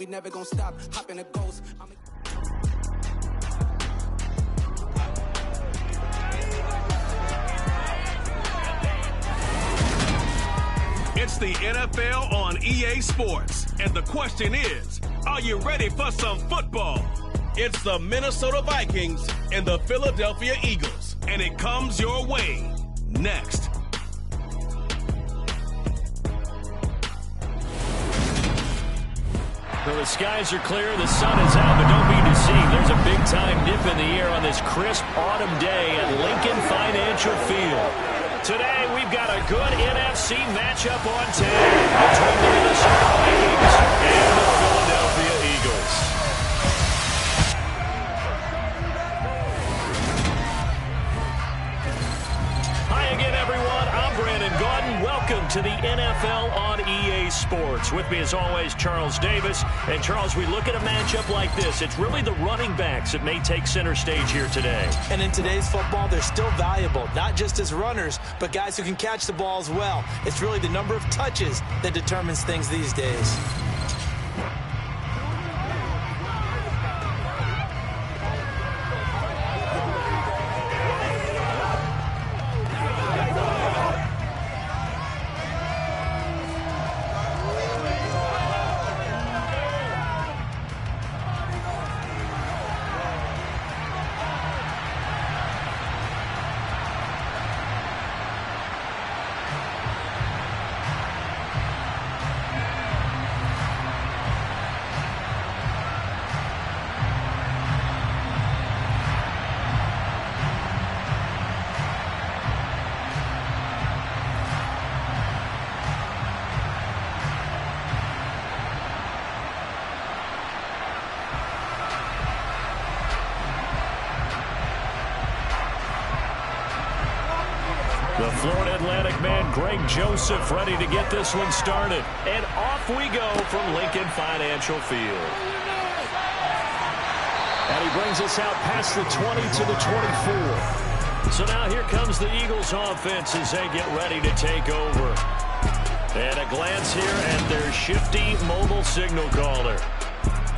We never gonna stop, hop in a ghost. It's the NFL on EA Sports, and the question is, are you ready for some football? It's the Minnesota Vikings and the Philadelphia Eagles, and it comes your way next. Well, the skies are clear, the sun is out, but don't be deceived. There's a big-time dip in the air on this crisp autumn day at Lincoln Financial Field. Today, we've got a good NFC matchup on tap between the Minnesota Vikings and the Philadelphia Eagles. Hi again, everyone. I'm Brandon Gaudin. Welcome to the NFL on EA Sports. With me, as always, Charles Davis. And, Charles, we look at a matchup like this. It's really the running backs that may take center stage here today. And in today's football, they're still valuable, not just as runners, but guys who can catch the ball as well. It's really the number of touches that determines things these days. The Florida Atlantic man, Greg Joseph, ready to get this one started. And off we go from Lincoln Financial Field. And he brings us out past the 20 to the 24. So now here comes the Eagles offense as they get ready to take over. And a glance here at their shifty mobile signal caller.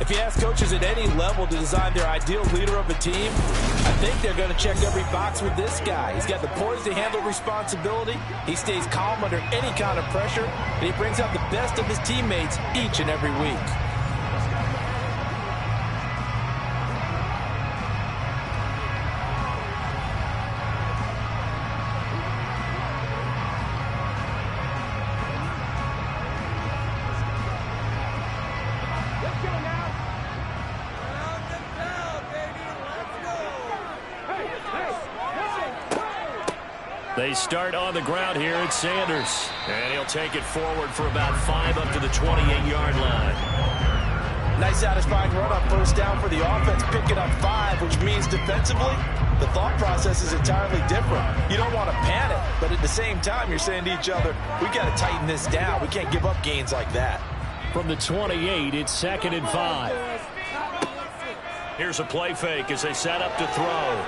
If you ask coaches at any level to design their ideal leader of a team, I think they're going to check every box with this guy. He's got the poise to handle responsibility. He stays calm under any kind of pressure, and he brings out the best of his teammates each and every week. They start on the ground here at Sanders. And he'll take it forward for about 5 up to the 28-yard line. Nice satisfying run on first down for the offense, picking up 5, which means defensively, the thought process is entirely different. You don't want to panic, but at the same time, you're saying to each other, we got to tighten this down. We can't give up gains like that. From the 28, it's 2nd and 5. Here's a play fake as they set up to throw.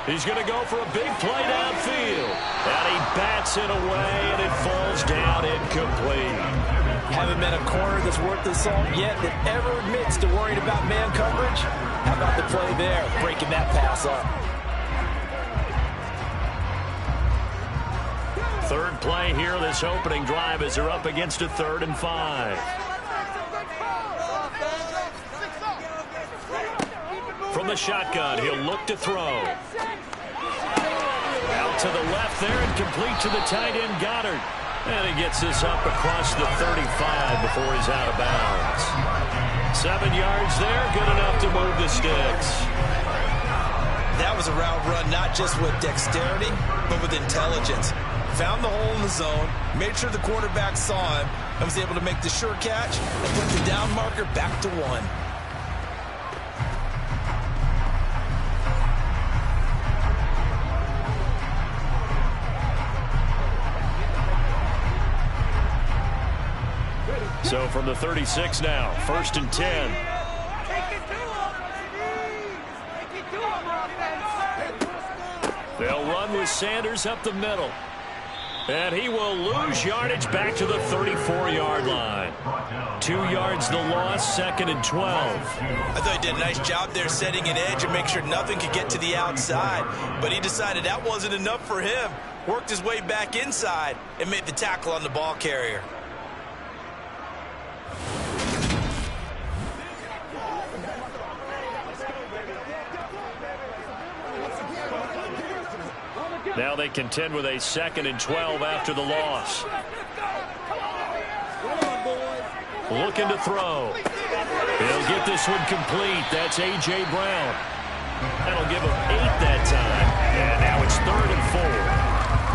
He's going to go for a big play downfield. And he bats it away, and it falls down incomplete. Haven't been a corner that's worth the salt yet that ever admits to worrying about man coverage. How about the play there, breaking that pass up? Third play here, this opening drive, as they're up against a 3rd and 5. From the shotgun, he'll look to throw. Out to the left there and complete to the tight end, Goddard. And he gets this up across the 35 before he's out of bounds. 7 yards there, good enough to move the sticks. That was a route run not just with dexterity, but with intelligence. Found the hole in the zone, made sure the quarterback saw him, and was able to make the sure catch and put the down marker back to 1. So from the 36 now, 1st and 10. They'll run with Sanders up the middle. And he will lose yardage back to the 34-yard line. 2 yards the loss, 2nd and 12. I thought he did a nice job there setting an edge and make sure nothing could get to the outside. But he decided that wasn't enough for him. Worked his way back inside and made the tackle on the ball carrier. Now they contend with a 2nd and 12 after the loss. Looking to throw. He'll get this one complete. That's A.J. Brown. That'll give him 8 that time. And now it's 3rd and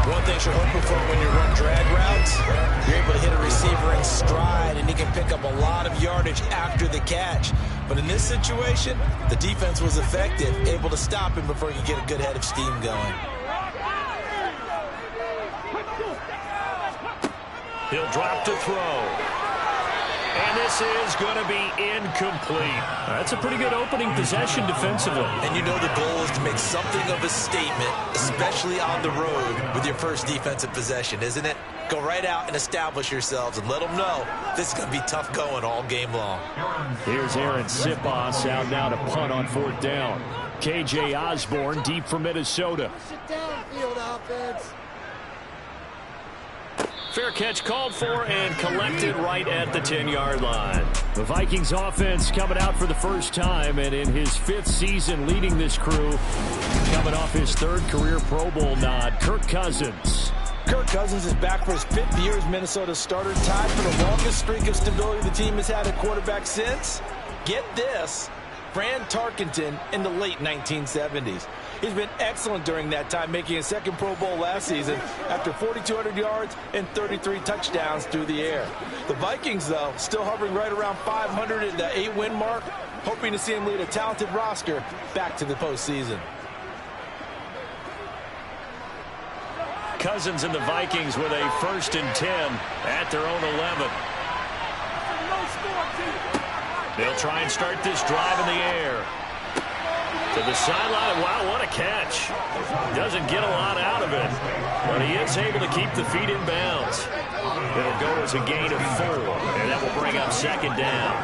4. One thing you're hoping for when you run drag routes, you're able to hit a receiver in stride, and he can pick up a lot of yardage after the catch. But in this situation, the defense was effective, able to stop him before he could get a good head of steam going. He'll drop to throw. And this is going to be incomplete. That's a pretty good opening possession defensively. And you know the goal is to make something of a statement, especially on the road with your first defensive possession, isn't it? Go right out and establish yourselves and let them know this is going to be tough going all game long. Here's Aaron Sipos out now to punt on 4th down. K.J. Osborne deep for Minnesota. Sit down, field offense. Fair catch called for and collected right at the 10-yard line. The Vikings offense coming out for the first time, and in his 5th season leading this crew, coming off his 3rd career Pro Bowl nod, Kirk Cousins. Kirk Cousins is back for his 5th year as Minnesota's starter, tied for the longest streak of stability the team has had at quarterback since, get this, Fran Tarkenton in the late 1970s. He's been excellent during that time, making a 2nd Pro Bowl last season after 4,200 yards and 33 touchdowns through the air. The Vikings, though, still hovering right around 500 at the 8-win mark, hoping to see him lead a talented roster back to the postseason. Cousins and the Vikings with a 1st and 10 at their own 11. They'll try and start this drive in the air. To the sideline. Wow, what a catch. Doesn't get a lot out of it, but he is able to keep the feet in bounds. It'll go as a gain of 4, and that will bring up 2nd down.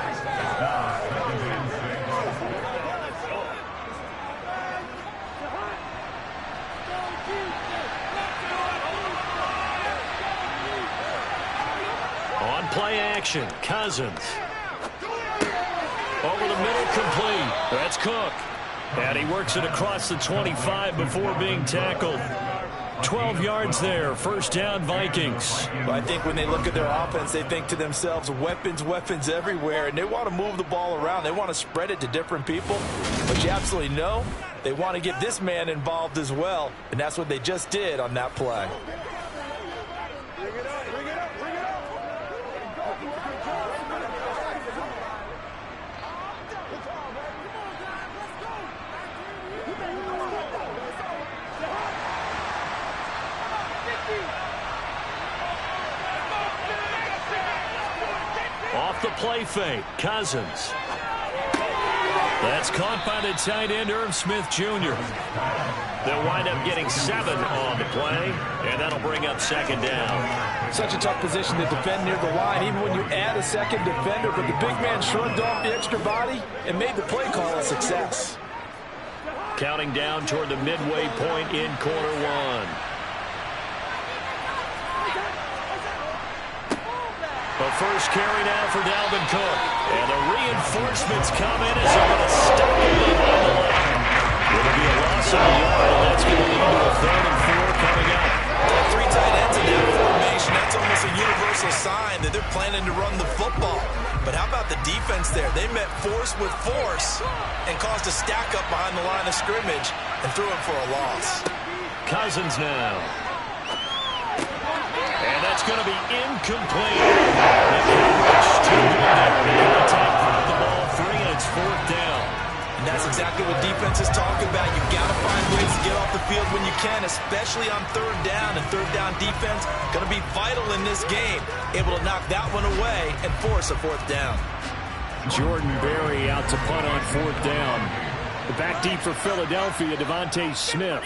On play action, Cousins. Over the middle, complete. That's Cook. And he works it across the 25 before being tackled. 12 yards there. 1st down, Vikings. Well, I think when they look at their offense, they think to themselves, weapons, weapons everywhere. And they want to move the ball around. They want to spread it to different people. But you absolutely know they want to get this man involved as well. And that's what they just did on that play. Off the play fake, Cousins. That's caught by the tight end, Irv Smith Jr. They'll wind up getting 7 on the play, and that'll bring up 2nd down. Such a tough position to defend near the line, even when you add a 2nd defender, but the big man shrugged off the extra body and made the play call a success. Counting down toward the midway point in quarter 1. The first carry now for Dalvin Cook. And the reinforcements come in as they're going to stop him on the line. It'll be a loss of a yard, and that's going to lead to a 3rd and 4 coming up. 3 tight ends in that formation. That's almost a universal sign that they're planning to run the football. But how about the defense there? They met force with force and caused a stack up behind the line of scrimmage and threw it for a loss. Cousins now. And that's going to be incomplete. The coverage too good there. The contact brought the ball free, and it's 4th down. And that's exactly what defenses talk about. You've got to find ways to get off the field when you can, especially on 3rd down. And 3rd down defense going to be vital in this game. Able to knock that one away and force a 4th down. Jordan Berry out to punt on 4th down. The back deep for Philadelphia, Devontae Smith.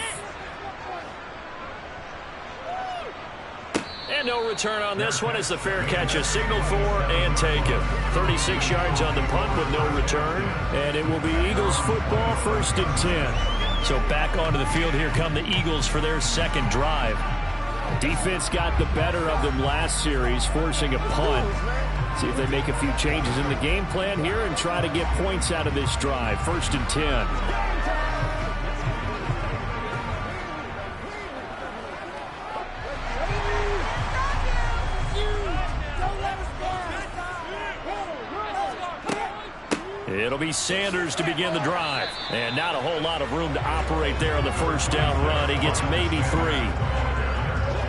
And no return on this one as the fair catch is signaled for and taken. 36 yards on the punt with no return. And it will be Eagles football, 1st and 10. So back onto the field here come the Eagles for their second drive. Defense got the better of them last series, forcing a punt. See if they make a few changes in the game plan here and try to get points out of this drive. 1st and 10. It'll be Sanders to begin the drive. And not a whole lot of room to operate there on the first down run. He gets maybe 3.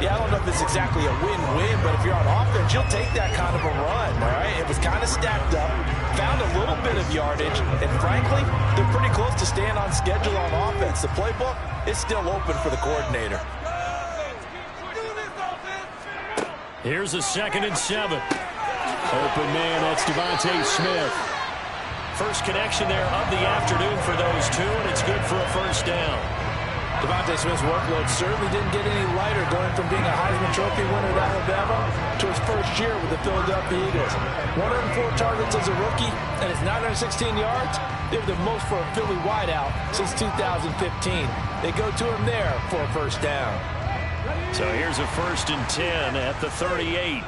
Yeah, I don't know if it's exactly a win-win, but if you're on offense, you'll take that kind of a run, all right? It was kind of stacked up, found a little bit of yardage, and frankly, they're pretty close to staying on schedule on offense. The playbook is still open for the coordinator. Here's a 2nd and 7. Open man, that's Devontae Smith. First connection there of the afternoon for those two, and it's good for a first down. Devontae Smith's workload certainly didn't get any lighter going from being a Heisman Trophy winner at Alabama to his first year with the Philadelphia Eagles. 104 targets as a rookie, and his 916 yards, they're the most for a Philly wideout since 2015. They go to him there for a first down. So here's a 1st and 10 at the 38.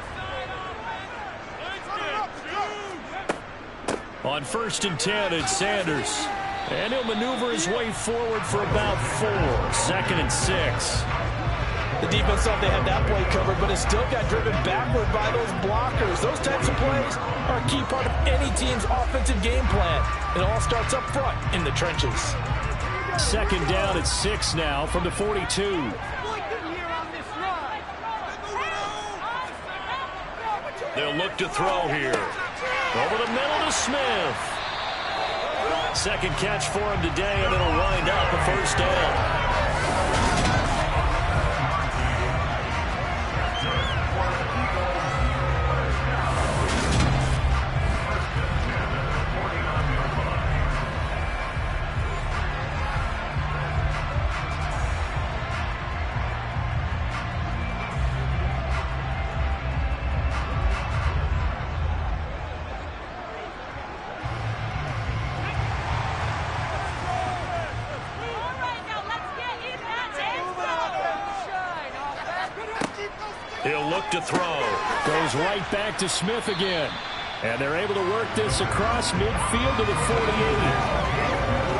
On 1st and 10, it's Sanders. And he'll maneuver his way forward for about 4. 2nd and 6. The defense thought they had that play covered, but it still got driven backward by those blockers. Those types of plays are a key part of any team's offensive game plan. It all starts up front in the trenches. 2nd down at 6 now from the 42. They'll look to throw here. Over the middle to Smith. Second catch for him today, and it'll wind up a first down. He'll look to throw. Goes right back to Smith again. And they're able to work this across midfield to the 48.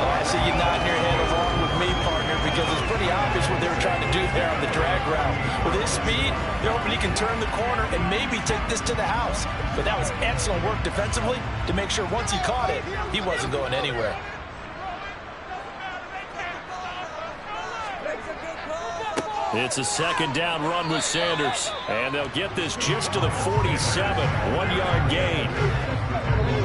I see you nodding your head along with me, partner, because it's pretty obvious what they were trying to do there on the drag route. With his speed, they're hoping he can turn the corner and maybe take this to the house. But that was excellent work defensively to make sure once he caught it, he wasn't going anywhere. It's a 2nd down run with Sanders. And they'll get this just to the 47. 1-yard gain.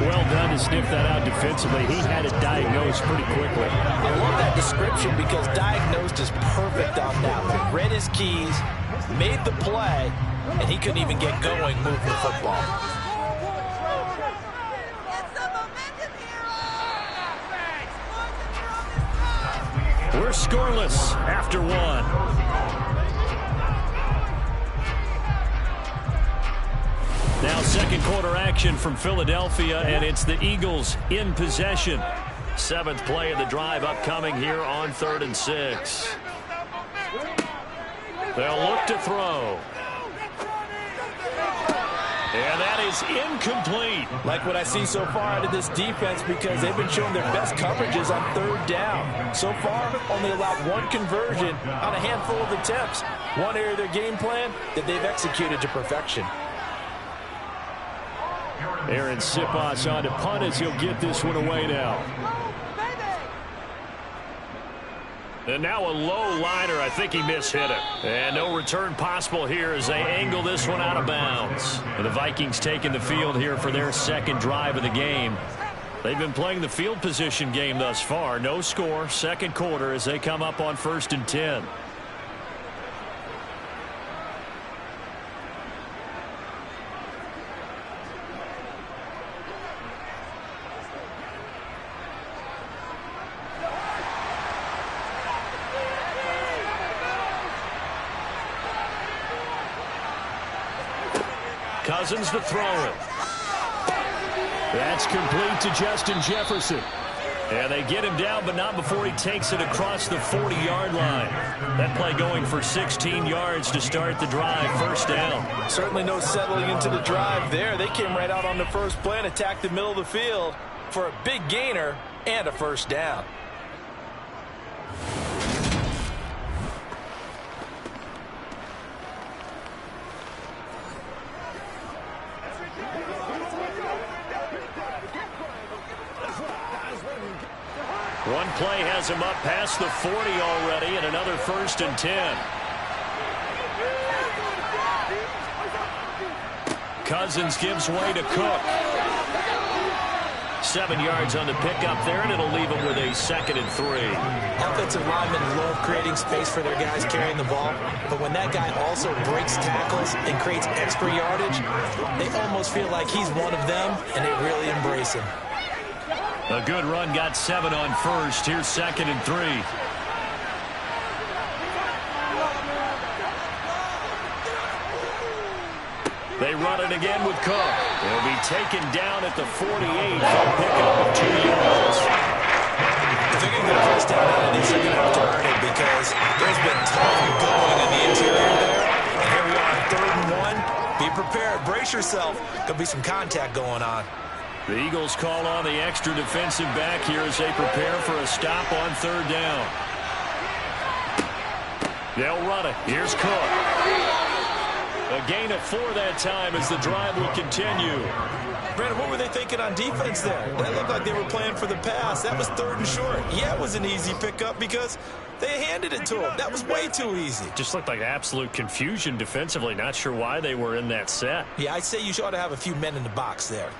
Well done to sniff that out defensively. He had it diagnosed pretty quickly. I love that description because diagnosed is perfect on that one. Read his keys, made the play, and he couldn't even get going moving the football. We're scoreless after 1. Now 2nd quarter action from Philadelphia, and it's the Eagles in possession. 7th play of the drive upcoming here on 3rd and 6. They'll look to throw. And that is incomplete. Like what I see so far out of this defense because they've been showing their best coverages on 3rd down. So far, only allowed 1 conversion on a handful of attempts. One area of their game plan that they've executed to perfection. Aaron Siposs on to punt as he'll get this one away now. And now a low liner. I think he mishit it. And no return possible here as they angle this one out of bounds. And the Vikings taking the field here for their 2nd drive of the game. They've been playing the field position game thus far. No score, 2nd quarter as they come up on 1st and 10. Cousins to throw it. That's complete to Justin Jefferson. And they get him down, but not before he takes it across the 40-yard line. That play going for 16 yards to start the drive. First down. Certainly no settling into the drive there. They came right out on the first play and attacked the middle of the field for a big gainer and a first down. One play has him up past the 40 already, and another 1st and 10. Cousins gives way to Cook. 7 yards on the pickup there, and it'll leave him with a 2nd and 3. Offensive linemen love creating space for their guys carrying the ball, but when that guy also breaks tackles and creates extra yardage, they almost feel like he's one of them, and they really embrace him. A good run, got 7 on first. Here's 2nd and 3. They run it again with Cook. He'll be taken down at the 48 for a pickup of 2 yards. If they're going to get a first down out of this, they're going to have to earn it because there's been time going in the interior there. And here we are on 3rd and 1. Be prepared. Brace yourself. Could be some contact going on. The Eagles call on the extra defensive back here as they prepare for a stop on 3rd down. They'll run it. Here's Cook. A gain of 4 that time as the drive will continue. Brandon, what were they thinking on defense there? That looked like they were playing for the pass. That was 3rd and short. Yeah, it was an easy pickup because they handed it to him. That was way too easy. Just looked like absolute confusion defensively. Not sure why they were in that set. Yeah, I'd say you ought to have a few men in the box there.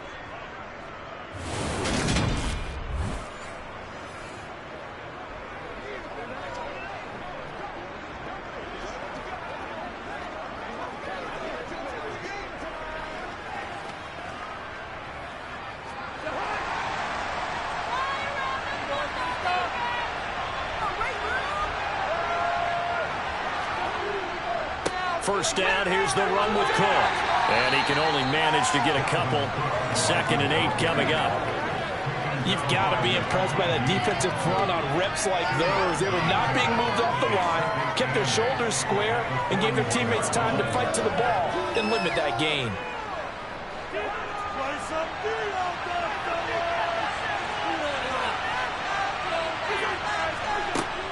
First down, here's the run with Cook. And he can only manage to get a couple. 2nd and 8 coming up. You've got to be impressed by that defensive front on reps like those. They were not being moved off the line, kept their shoulders square, and gave their teammates time to fight to the ball and limit that gain.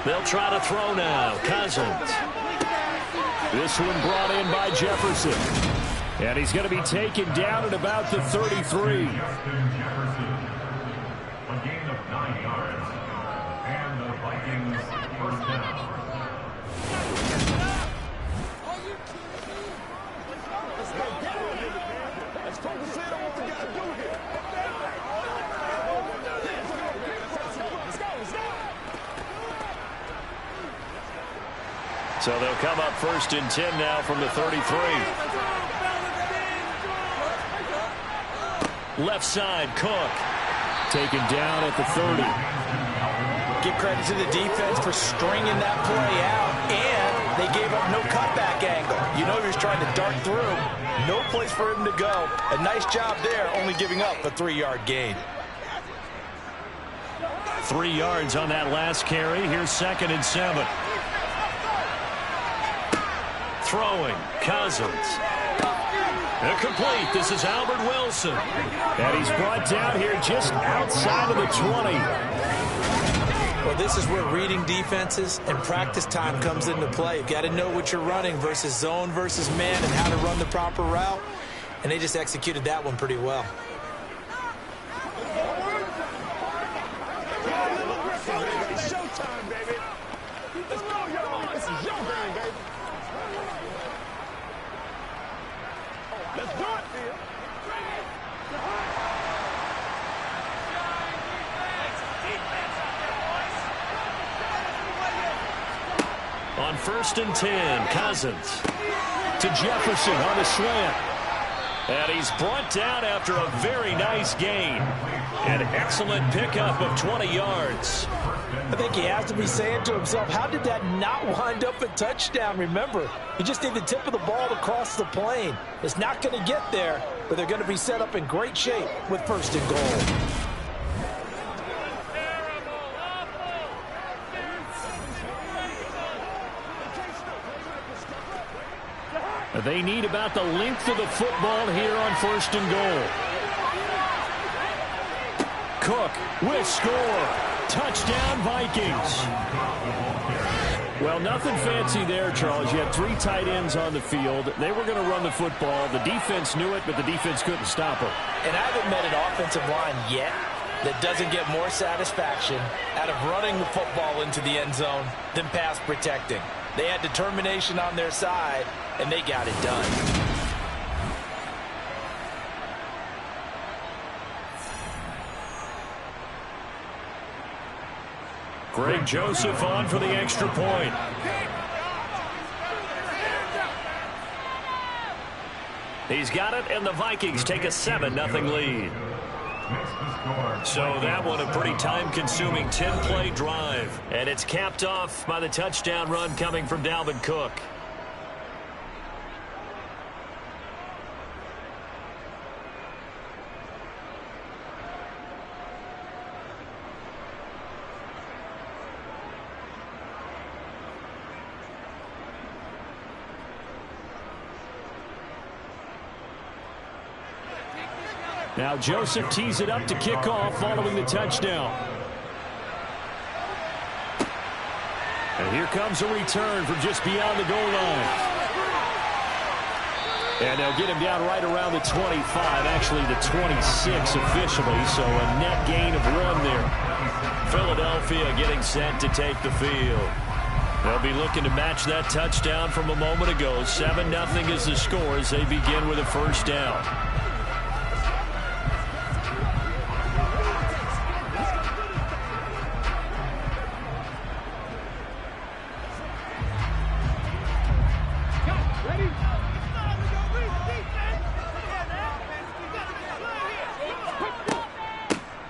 They'll try to throw now. Cousins. This one brought in by Jefferson. And he's going to be taken down at about the 33. A gain of 9 yards. And the Vikings first down. So they'll come up 1st and 10 now from the 33. Left side, Cook. Taken down at the 30. Give credit to the defense for stringing that play out, and they gave up no cutback angle. You know he was trying to dart through. No place for him to go. A nice job there, only giving up a 3-yard gain. 3 yards on that last carry. Here's 2nd and 7. Throwing, Cousins. Incomplete. This is Albert Wilson. And he's brought down here just outside of the 20. Well, this is where reading defenses and practice time comes into play. You've got to know what you're running versus zone versus man and how to run the proper route. And they just executed that one pretty well. Showtime, baby. Let's go, y'all. This is your game, baby. Let's do it, Phil. On 1st and 10, Cousins to Jefferson on a slant. And he's brought down after a very nice gain. An excellent pickup of 20 yards. I think he has to be saying to himself, how did that not wind up a touchdown? Remember, you just need the tip of the ball to cross the plane. It's not going to get there, but they're going to be set up in great shape with 1st and goal. They need about the length of the football here on 1st and goal. Cook will score. Touchdown, Vikings. Well, nothing fancy there, Charles. You had 3 tight ends on the field. They were going to run the football. The defense knew it, but the defense couldn't stop them. And I haven't met an offensive line yet that doesn't get more satisfaction out of running the football into the end zone than pass protecting. They had determination on their side, and they got it done. Greg Joseph on for the extra point. He's got it, and the Vikings take a 7-0 lead. So that one a pretty time-consuming 10-play drive. And it's capped off by the touchdown run coming from Dalvin Cook. Now Joseph tees it up to kick off following the touchdown. And here comes a return from just beyond the goal line. And they'll get him down right around the 25, actually the 26 officially, so a net gain of 1 there. Philadelphia getting set to take the field. They'll be looking to match that touchdown from a moment ago. 7-0 is the score as they begin with a 1st down.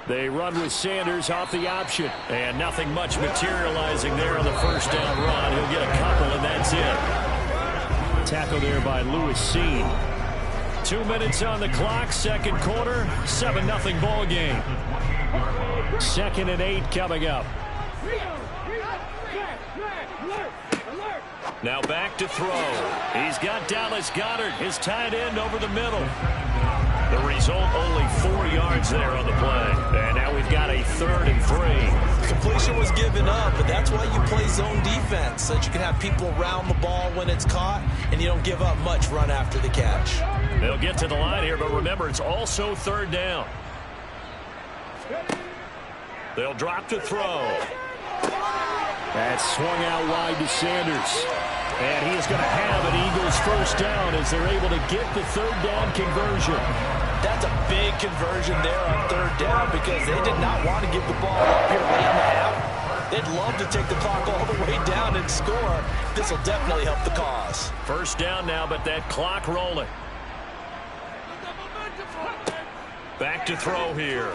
They run with Sanders off the option. And nothing much materializing there on the 1st down run. He'll get a couple, and that's it. Tackle there by Lewis Seen. 2 minutes on the clock, 2nd quarter, 7-0 ball game. 2nd and 8 coming up. Now back to throw. He's got Dallas Goedert, his tight end, over the middle. The result, only 4 yards there on the play. And now we've got a 3rd and 3. Completion was given up, but that's why you play zone defense, so that you can have people around the ball when it's caught, and you don't give up much run after the catch. They'll get to the line here, but remember, it's also 3rd down. They'll drop to throw. That's swung out wide to Sanders. And he is going to have an Eagles 1st down as they're able to get the 3rd down conversion. That's a big conversion there on 3rd down because they did not want to give the ball up here late in the half. They'd love to take the clock all the way down and score. This will definitely help the cause. 1st down now, but that clock rolling. Back to throw here.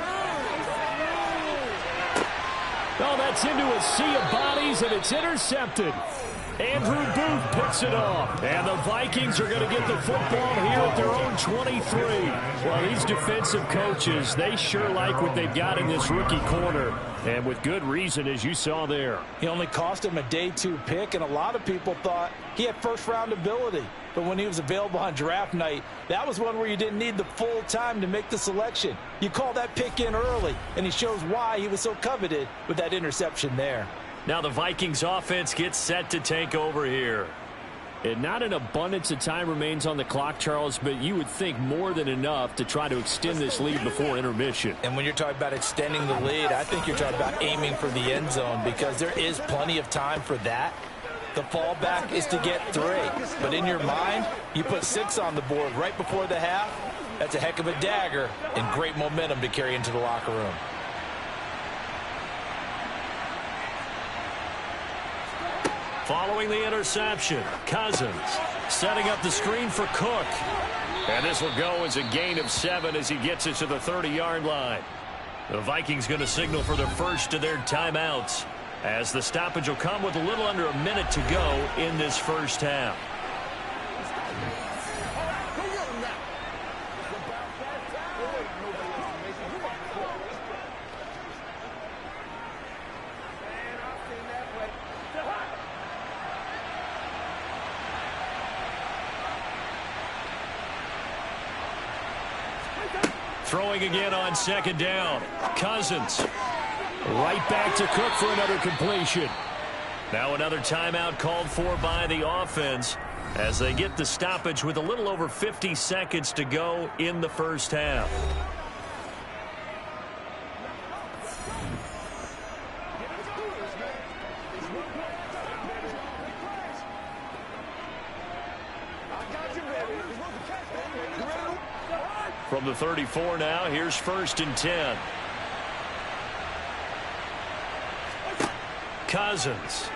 Oh, that's into a sea of bodies, and it's intercepted. Andrew Booth picks it off. And the Vikings are going to get the football here at their own 23. Well, these defensive coaches, they sure like what they've got in this rookie corner. And with good reason, as you saw there. He only cost him a day 2 pick, and a lot of people thought he had 1st-round ability. But when he was available on draft night, that was one where you didn't need the full time to make the selection. You call that pick in early, and he shows why he was so coveted with that interception there. Now the Vikings offense gets set to take over here. And not an abundance of time remains on the clock, Charles, but you would think more than enough to try to extend this lead before intermission. And when you're talking about extending the lead, I think you're talking about aiming for the end zone because there is plenty of time for that. The fallback is to get 3. But in your mind, you put 6 on the board right before the half. That's a heck of a dagger and great momentum to carry into the locker room. Following the interception, Cousins setting up the screen for Cook. And this will go as a gain of 7 as he gets it to the 30-yard line. The Vikings going to signal for the first of their timeouts, as the stoppage will come with a little under a minute to go in this first half. Throwing again on second down. Cousins. Right back to Cook for another completion. Now another timeout called for by the offense as they get the stoppage with a little over 50 seconds to go in the first half. From the 34 now, here's 1st and 10. Cousins.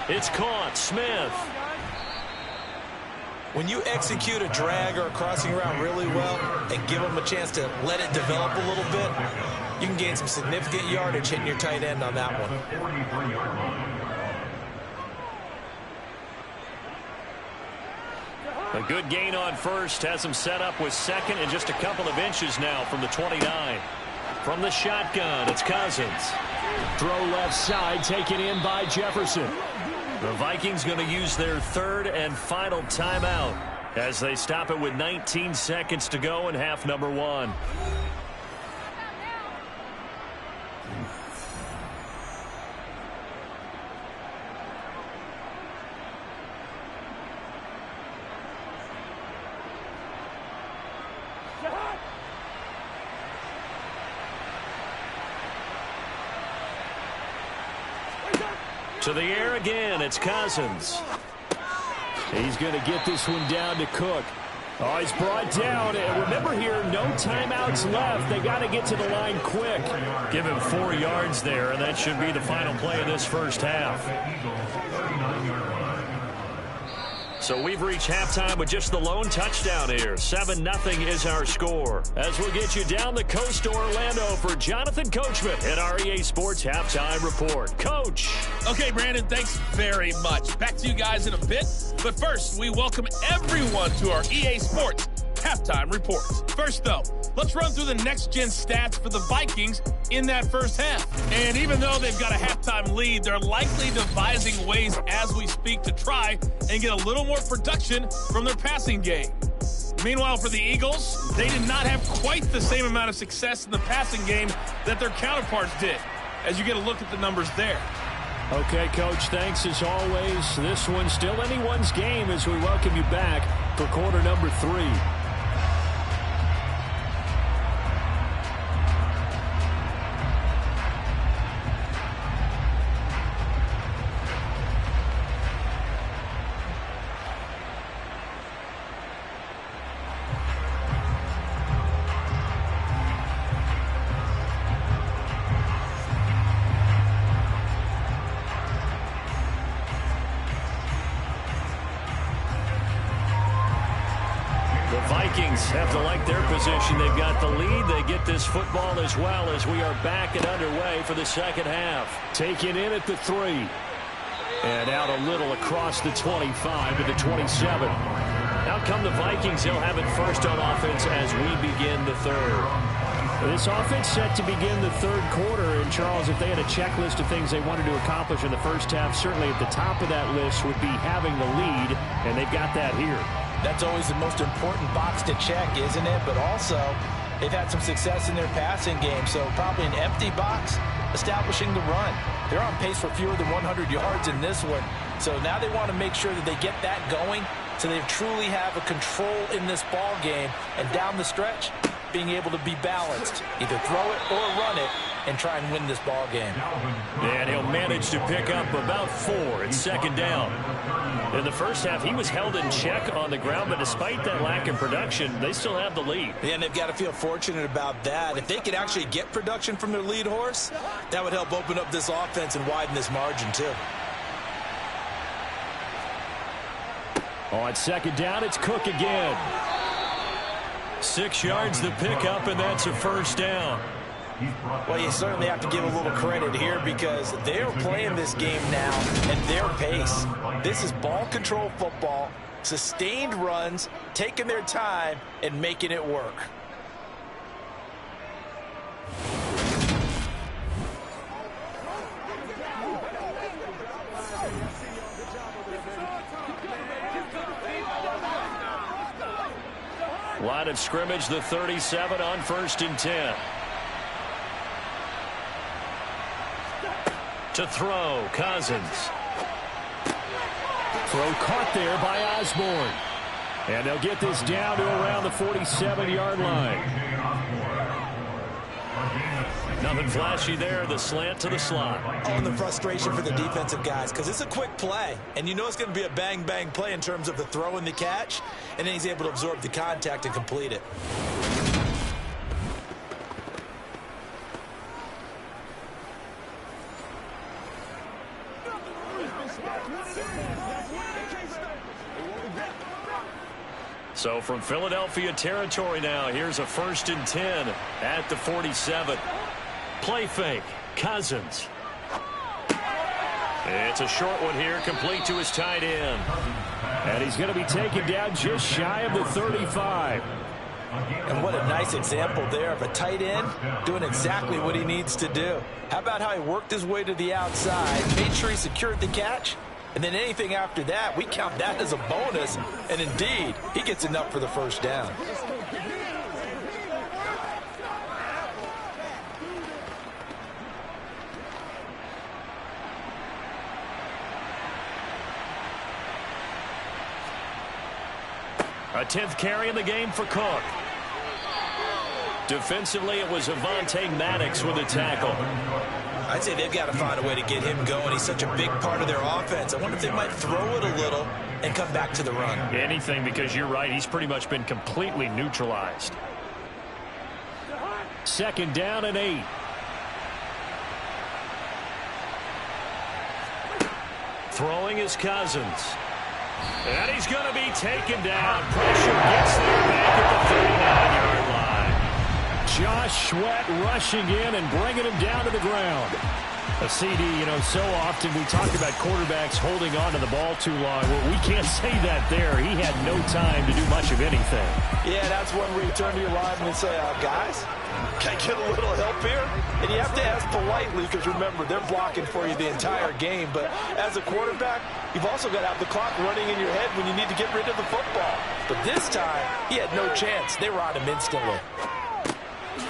It's caught. Smith. When you execute a drag or a crossing route really well and give them a chance to let it develop a little bit, you can gain some significant yardage hitting your tight end on that one. A good gain on first has him set up with second and just a couple of inches now from the 29. From the shotgun, it's Cousins. Throw left side, taken in by Jefferson. The Vikings going to use their third and final timeout as they stop it with 19 seconds to go in half number 1. To the air again, it's Cousins. He's going to get this one down to Cook. Oh, he's brought down. And remember here, no timeouts left. They got to get to the line quick. Give him 4 yards there, and that should be the final play of this first half. So we've reached halftime with just the lone touchdown here. 7-0 is our score. As we'll get you down the coast to Orlando for Jonathan Coachman at our EA Sports Halftime Report. Coach. Okay, Brandon, thanks very much. Back to you guys in a bit. But first, we welcome everyone to our EA Sports Halftime Report. First, though, let's run through the next-gen stats for the Vikings in that first half. And even though they've got a halftime lead, they're likely devising ways as we speak to try and get a little more production from their passing game. Meanwhile, for the Eagles, they did not have quite the same amount of success in the passing game that their counterparts did, as you get a look at the numbers there. Okay, Coach, thanks as always. This one's still anyone's game as we welcome you back for quarter number 3. Have to like their position. They've got the lead. They get this football as well as we are back and underway for the second half. Taken in at the 3. And out a little across the 25 to the 27. Out come the Vikings. They'll have it first on offense as we begin the third. This offense set to begin the third quarter. And, Charles, if they had a checklist of things they wanted to accomplish in the first half, certainly at the top of that list would be having the lead, and they've got that here. That's always the most important box to check, isn't it? But also, they've had some success in their passing game, so probably an empty box establishing the run. They're on pace for fewer than 100 yards in this one, so now they want to make sure that they get that going so they truly have a control in this ball game, and down the stretch, being able to be balanced, either throw it or run it, and try and win this ball game. And he'll manage to pick up about 4 at second down. In the first half, he was held in check on the ground, but despite that lack of production, they still have the lead. Yeah, and they've got to feel fortunate about that. If they could actually get production from their lead horse, that would help open up this offense and widen this margin, too. On second down, it's Cook again. 6 yards the pickup, and that's a first down. Well, you certainly have to give a little credit here because they're playing this game now at their pace. This is ball control football, sustained runs, taking their time, and making it work. Line of scrimmage, the 37 on 1st and 10. To throw, Cousins. Throw caught there by Osborne. And they'll get this down to around the 47-yard line. Nothing flashy there, the slant to the slot. Oh, and the frustration for the defensive guys because it's a quick play. And you know it's going to be a bang-bang play in terms of the throw and the catch. And then he's able to absorb the contact and complete it. So from Philadelphia territory now, here's a 1st and 10 at the 47. Play fake, Cousins. It's a short one here, complete to his tight end. And he's going to be taken down just shy of the 35. And what a nice example there of a tight end doing exactly what he needs to do. How about how he worked his way to the outside, made sure he secured the catch, and then anything after that, we count that as a bonus. And indeed, he gets enough for the first down. A 10th carry in the game for Cook. Defensively, it was Avonte Maddox with a tackle. I'd say they've got to find a way to get him going. He's such a big part of their offense. I wonder if they might throw it a little and come back to the run. Anything, because you're right. He's pretty much been completely neutralized. 2nd down and 8. Throwing is Cousins. And he's going to be taken down. Pressure gets there back at the 39-yard line. Josh Sweat rushing in and bringing him down to the ground. A CD, you know, so often we talk about quarterbacks holding on to the ball too long. Well, we can't say that there. He had no time to do much of anything. Yeah, that's one where you turn to your lineman and say, guys, can I get a little help here? And you have to ask politely because, remember, they're blocking for you the entire game. But as a quarterback, you've also got to have the clock running in your head when you need to get rid of the football. But this time, he had no chance. They were on him instantly.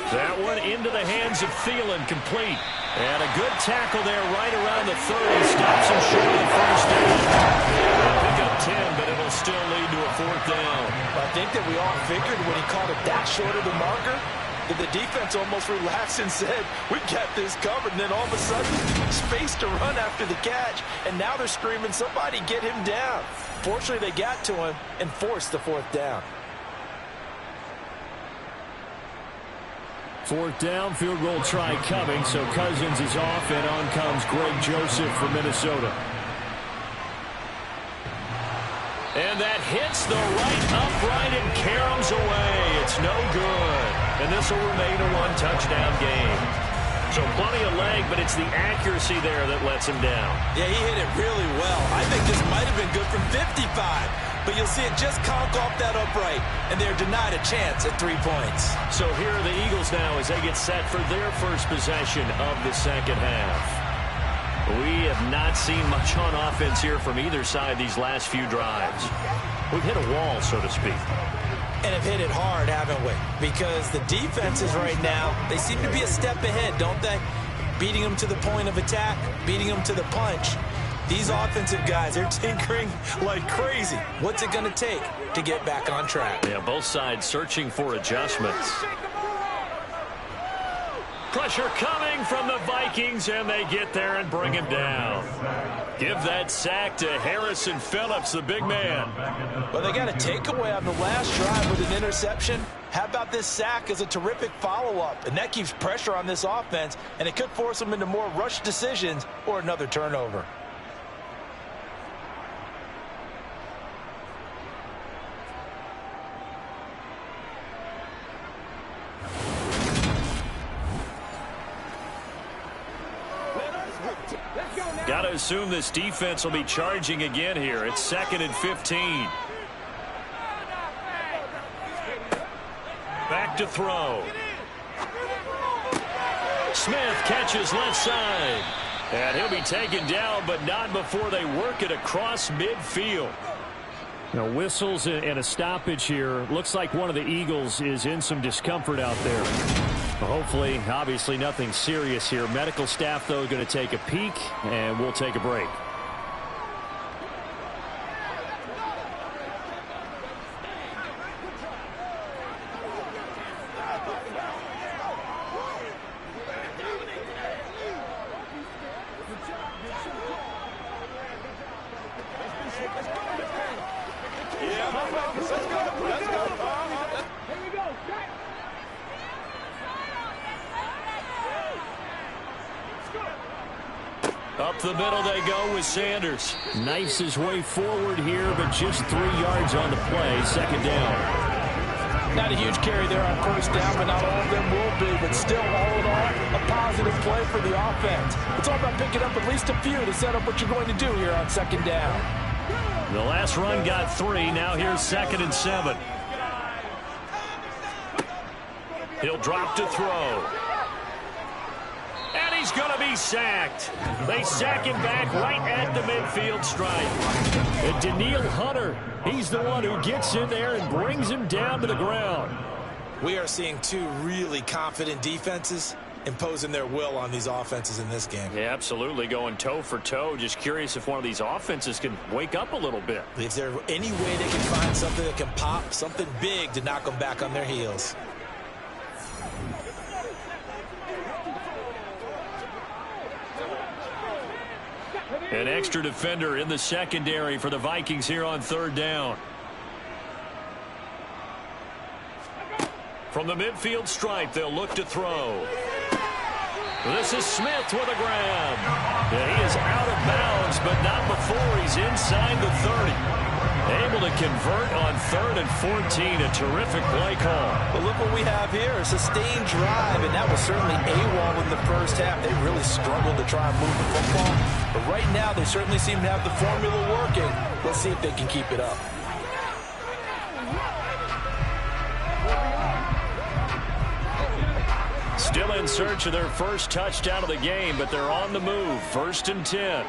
That one into the hands of Thielen, complete. And a good tackle there right around the 30. Stops him short of the first down. They'll pick up 10, but it'll still lead to a 4th down. I think that we all figured when he called it that short of the marker, that the defense almost relaxed and said, we've got this covered. And then all of a sudden, space to run after the catch. And now they're screaming, somebody get him down. Fortunately, they got to him and forced the 4th down. 4th down, field goal try coming, so Cousins is off, and on comes Greg Joseph from Minnesota. And that hits the right upright and caroms away. It's no good. And this will remain a 1-touchdown game. So plenty of leg, but it's the accuracy there that lets him down. Yeah, he hit it really well. I think this might have been good from 55. But you'll see it just conk off that upright, and they're denied a chance at 3 points. So here are the Eagles now as they get set for their first possession of the second half. We have not seen much on offense here from either side these last few drives. We've hit a wall, so to speak. And have hit it hard, haven't we? Because the defenses right now, they seem to be a step ahead, don't they? Beating them to the point of attack, beating them to the punch. These offensive guys, they're tinkering like crazy. What's it going to take to get back on track? Yeah, both sides searching for adjustments. Pressure coming from the Vikings, and they get there and bring him down. Give that sack to Harrison Phillips, the big man. Well, they got a takeaway on the last drive with an interception. How about this sack as a terrific follow-up? And that keeps pressure on this offense, and it could force them into more rushed decisions or another turnover. Got to assume this defense will be charging again here. It's 2nd and 15. Back to throw. Smith catches left side. And he'll be taken down, but not before they work it across midfield. Now, whistles and a stoppage here. Looks like one of the Eagles is in some discomfort out there. Hopefully, obviously nothing serious here. Medical staff, though, going to take a peek, and we'll take a break. Up the middle they go with Sanders. Knifes his way forward here, but just 3 yards on the play. 2nd down. Not a huge carry there on 1st down, but not all of them will be. But still, all in all, a positive play for the offense. It's all about picking up at least a few to set up what you're going to do here on 2nd down. The last run got 3. Now here's 2nd and 7. He'll drop to throw. And he's going to be sacked. They sack him back right at the midfield stripe. And Daniil Hunter, he's the one who gets in there and brings him down to the ground. We are seeing 2 really confident defenses imposing their will on these offenses in this game. Yeah, absolutely, going toe for toe. Just curious if one of these offenses can wake up a little bit. If there's any way they can find something that can pop, something big to knock them back on their heels. An extra defender in the secondary for the Vikings here on 3rd down. From the midfield stripe, they'll look to throw. This is Smith with a grab. And he is out of bounds, but not before he's inside the 30. Able to convert on 3rd and 14. A terrific play call. But look what we have here, a sustained drive, and that was certainly AWOL in the 1st half. They really struggled to try and move the football. But right now, they certainly seem to have the formula working. Let's see if they can keep it up. Still in search of their first touchdown of the game, but they're on the move. 1st and 10.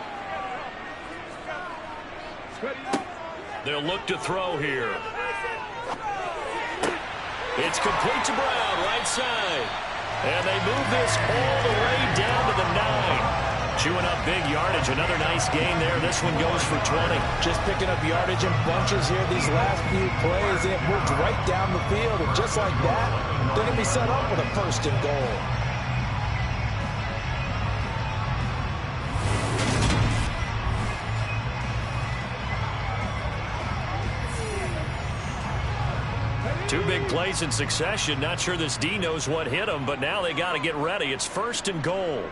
They'll look to throw here. It's complete to Brown, right side. And they move this all the way down to the 9. Chewing up big yardage. Another nice gain there. This one goes for 20. Just picking up yardage in bunches here. These last few plays, they have moved right down the field. And just like that, they're going to be set up with a 1st and goal. Two big plays in succession. Not sure this D knows what hit him, but now they got to get ready. It's 1st and goal.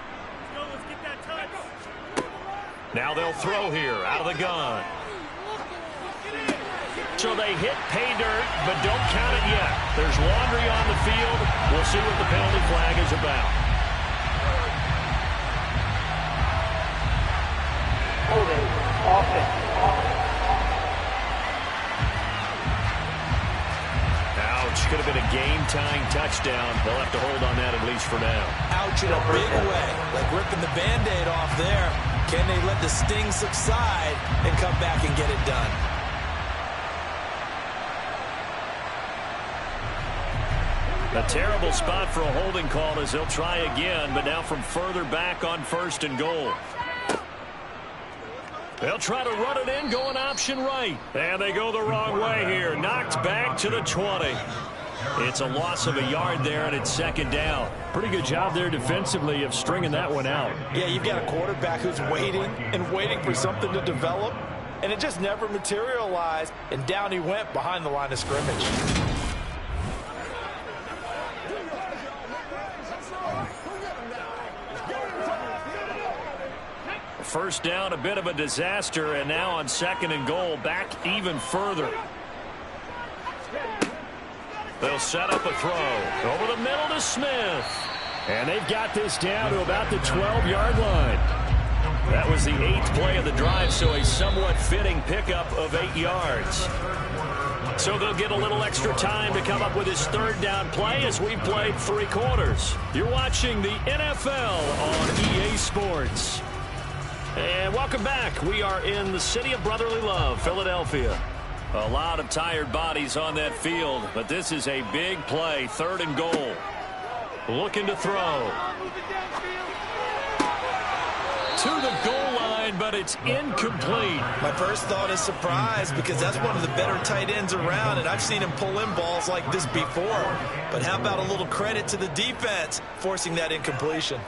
Now they'll throw here out of the gun. So they hit pay dirt, but don't count it yet. There's laundry on the field. We'll see what the penalty flag is about. Holding, offense. Ouch. Could have been a game-tying touchdown. They'll have to hold on that at least for now. Ouch in a big way. Like ripping the Band-Aid off there. Can they let the sting subside and come back and get it done? A terrible spot for a holding call as they'll try again, but now from further back on 1st and goal. They'll try to run it in, going option right. And they go the wrong way here. Knocked back to the 20. It's a loss of a yard there, and it's 2nd down. Pretty good job there defensively of stringing that one out. Yeah, you've got a quarterback who's waiting and waiting for something to develop, and it just never materialized, and down he went behind the line of scrimmage. First down, a bit of a disaster, and now on 2nd and goal, back even further. They'll set up a throw. Over the middle to Smith. And they've got this down to about the 12-yard line. That was the 8th play of the drive, so a somewhat fitting pickup of 8 yards. So they'll get a little extra time to come up with his 3rd down play as we've played 3 quarters. You're watching the NFL on EA Sports. And welcome back. We are in the city of brotherly love, Philadelphia. A lot of tired bodies on that field, but this is a big play, 3rd and goal. Looking to throw. To the goal line, but it's incomplete. My first thought is surprise because that's one of the better tight ends around, and I've seen him pull in balls like this before. But how about a little credit to the defense forcing that incompletion?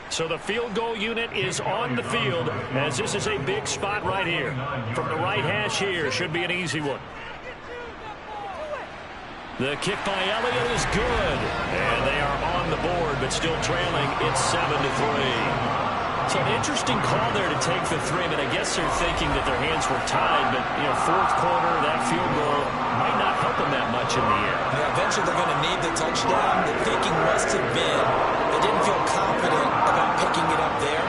So the field goal unit is on the field as this is a big spot right here. From the right hash here, should be an easy one. The kick by Elliott is good. And they are on the board, but still trailing. It's 7-3. So an interesting call there to take the 3. But I guess they're thinking that their hands were tied. But, 4th quarter, that field goal might not help them that much in the air. Yeah, eventually they're going to need the touchdown. The thinking must have been they didn't feel confident about picking it up there.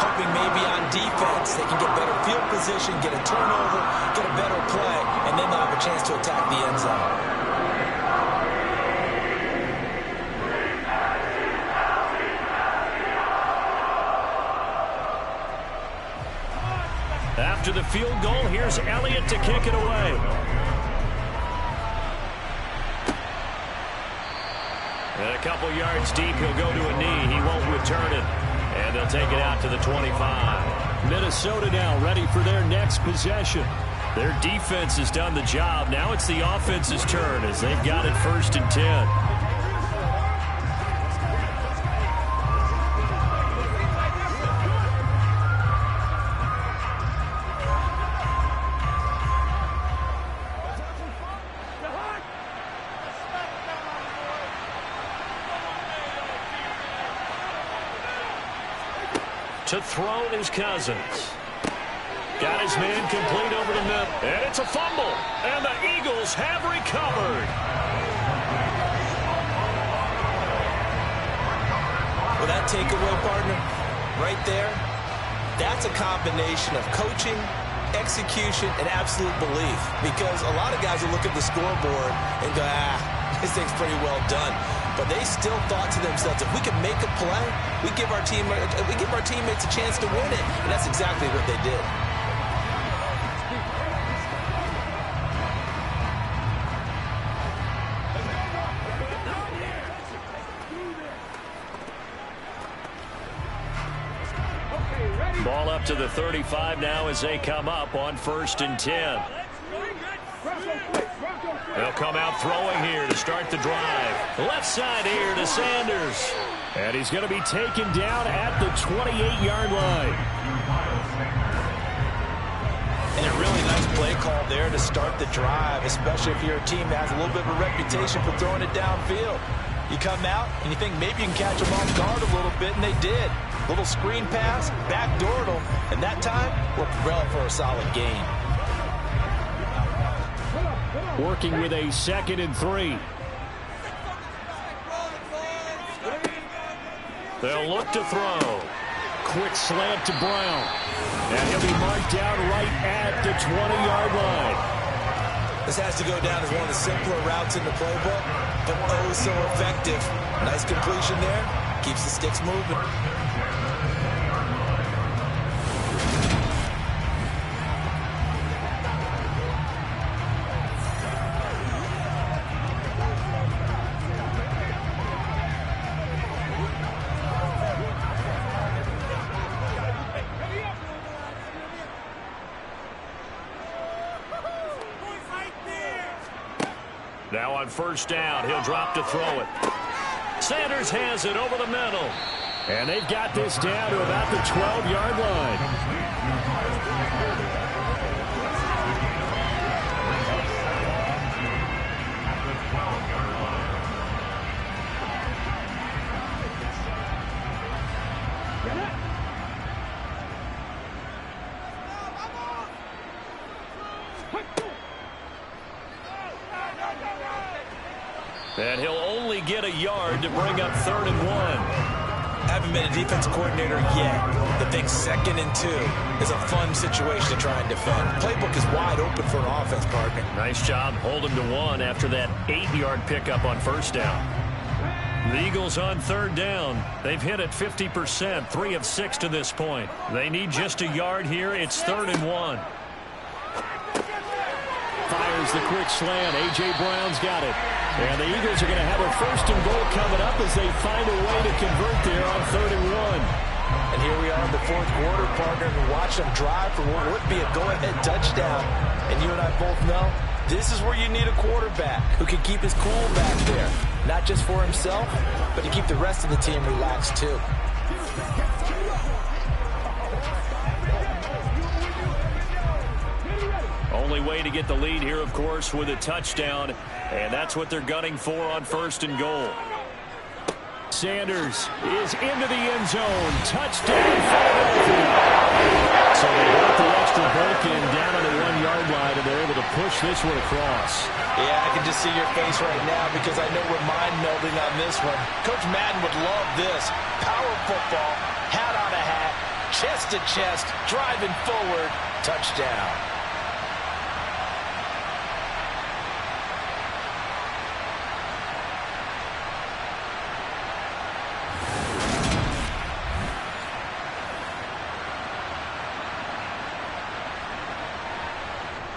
Hoping maybe on defense they can get better field position, get a turnover, get a better play, and then they'll have a chance to attack the end zone. After the field goal, here's Elliott to kick it away. And a couple yards deep, he'll go to a knee. He won't return it. And they'll take it out to the 25. Minnesota now ready for their next possession. Their defense has done the job. Now it's the offense's turn as they've got it 1st and 10. To throw is Cousins. Got his man complete over the middle. And it's a fumble. And the Eagles have recovered. Well, that takeaway, partner, right there, that's a combination of coaching, execution, and absolute belief. Because a lot of guys will look at the scoreboard and go, this thing's pretty well done. But they still thought to themselves, if we can make a play, we give our teammates a chance to win it. And that's exactly what they did. Ball up to the 35 now as they come up on 1st and 10. They'll come out throwing here to start the drive. Left side here to Sanders. And he's going to be taken down at the 28-yard line. And a really nice play call there to start the drive, especially if you're a team that has a little bit of a reputation for throwing it downfield. You come out and you think maybe you can catch them off guard a little bit, and they did. Little screen pass, backdoored them, and that time we're well for a solid gain. Working with a 2nd and 3. They'll look to throw. Quick slant to Brown. And he'll be marked down right at the 20-yard line. This has to go down as one of the simpler routes in the playbook, but oh so effective. Nice completion there. Keeps the sticks moving. Now on 1st down, he'll drop to throw it. Sanders has it over the middle. And they've got this down to about the 12-yard line. And he'll only get a yard to bring up 3rd and 1. haven't been a defensive coordinator yet, but think 2nd and 2 is a fun situation to try and defend. Playbook is wide open for an offense, partner. Nice job holding to 1 after that 8-yard pickup on first down. The Eagles on 3rd down. They've hit it 50%, 3 of 6 to this point. They need just a yard here. It's 3rd and 1. Fires the quick slant. A.J. Brown's got it. And the Eagles are going to have a 1st and goal coming up as they find a way to convert there on 3rd and 1. And here we are in the 4th quarter, partner, and watch them drive for what would be a go-ahead touchdown. And you and I both know this is where you need a quarterback who can keep his cool back there. Not just for himself, but to keep the rest of the team relaxed too. Only way to get the lead here, of course, with a touchdown. And that's what they're gunning for on 1st and goal. Sanders is into the end zone. Touchdown, Philadelphia. So they got the extra break in down on the 1-yard line, and they're able to push this one across. Yeah, I can just see your face right now because I know we're mind-melding on this one. Coach Madden would love this. Power football, hat on a hat, chest to chest, driving forward, touchdown.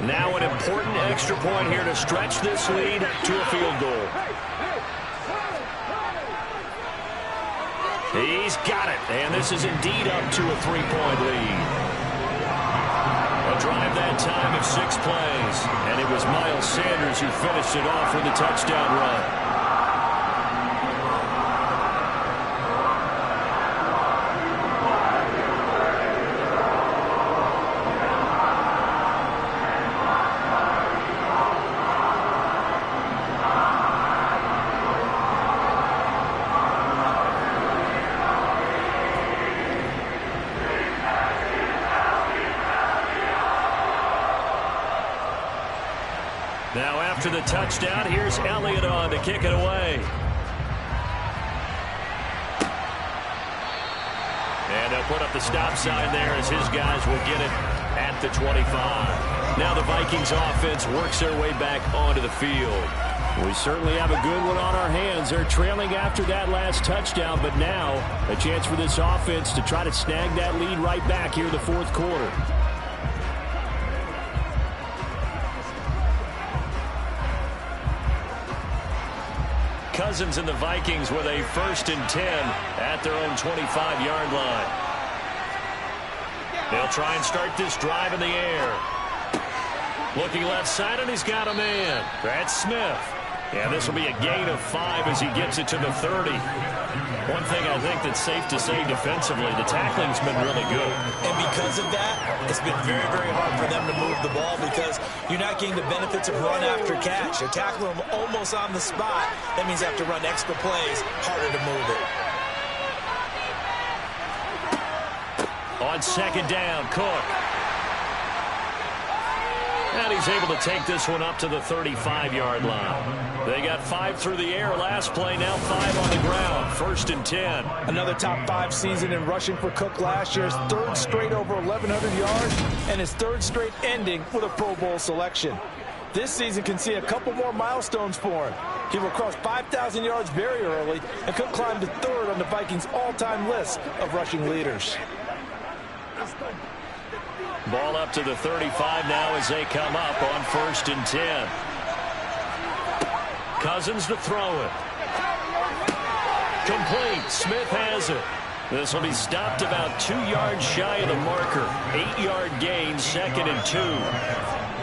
Now an important extra point here to stretch this lead to a field goal. He's got it, and this is indeed up to a 3-point lead. A drive that time of 6 plays, and it was Miles Sanders who finished it off with a touchdown run. Now after the touchdown, here's Elliott on to kick it away. And they'll put up the stop sign there as his guys will get it at the 25. Now the Vikings offense works their way back onto the field. We certainly have a good one on our hands. They're trailing after that last touchdown, but now a chance for this offense to try to snag that lead right back here in the 4th quarter. Cousins and the Vikings with a 1st and 10 at their own 25-yard line. They'll try and start this drive in the air. Looking left side, and he's got a man. That's Smith. Yeah, this will be a gain of 5 as he gets it to the 30. One thing I think that's safe to say defensively, the tackling's been really good. And because of that, it's been very, very hard for them to move the ball because you're not getting the benefits of run after catch. You're tackling them almost on the spot. That means you have to run extra plays, harder to move it. On 2nd down, Cook. And he's able to take this one up to the 35-yard line. They got 5 through the air last play, now 5 on the ground. 1st and 10. Another top 5 season in rushing for Cook last year. His 3rd straight over 1,100 yards, and his 3rd straight ending with a Pro Bowl selection. This season can see a couple more milestones for him. He will cross 5,000 yards very early, and Cook climbed to 3rd on the Vikings' all-time list of rushing leaders. Ball up to the 35 now as they come up on 1st and 10. Cousins to throw it. Complete. Smith has it. This will be stopped about 2 yards shy of the marker. 8-yard gain, 2nd and 2.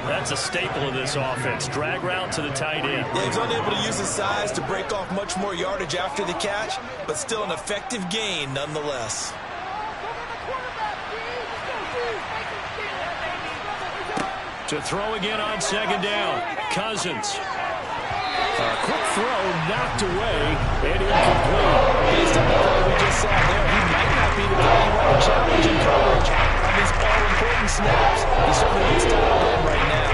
That's a staple of this offense. Drag route to the tight end. Yeah, he's unable to use his size to break off much more yardage after the catch, but still an effective gain nonetheless. To throw again on 2nd down. Cousins. A quick throw knocked away and incomplete. Based on the play we just saw there, he might not be the guy you want to challenge in coverage on these all-important snaps. He certainly gets dialed in right now.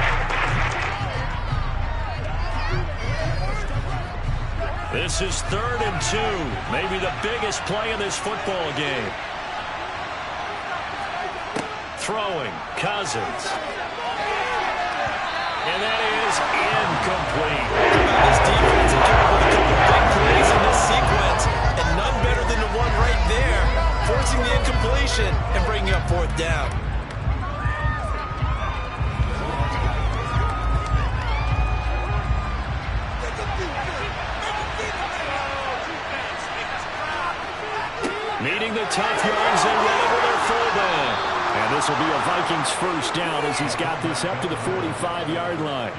This is 3rd and 2. Maybe the biggest play of this football game. Throwing, Cousins. And that is incomplete. This defense is capable of a couple of big plays in this sequence, and none better than the one right there, forcing the incompletion and bringing up 4th down. Needing the tough yards, they run over their fullback. And this will be a Vikings first down as he's got this up to the 45-yard line.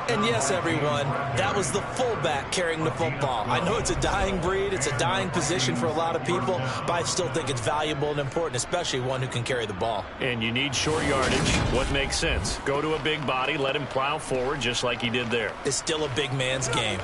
And yes, everyone, that was the fullback carrying the football. I know it's a dying breed, it's a dying position for a lot of people, but I still think it's valuable and important, especially one who can carry the ball. And you need short yardage. What makes sense? Go to a big body, let him plow forward just like he did there. It's still a big man's game.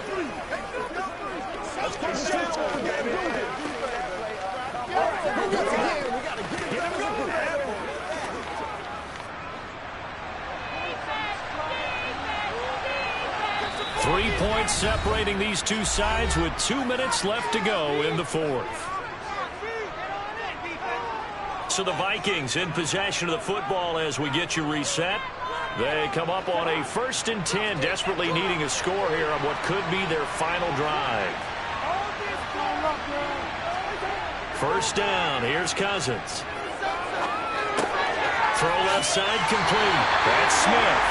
3 points separating these two sides with 2 minutes left to go in the 4th. So the Vikings in possession of the football as we get you reset. They come up on a 1st and 10, desperately needing a score here on what could be their final drive. 1st down, here's Cousins. Throw left side complete. That's Smith.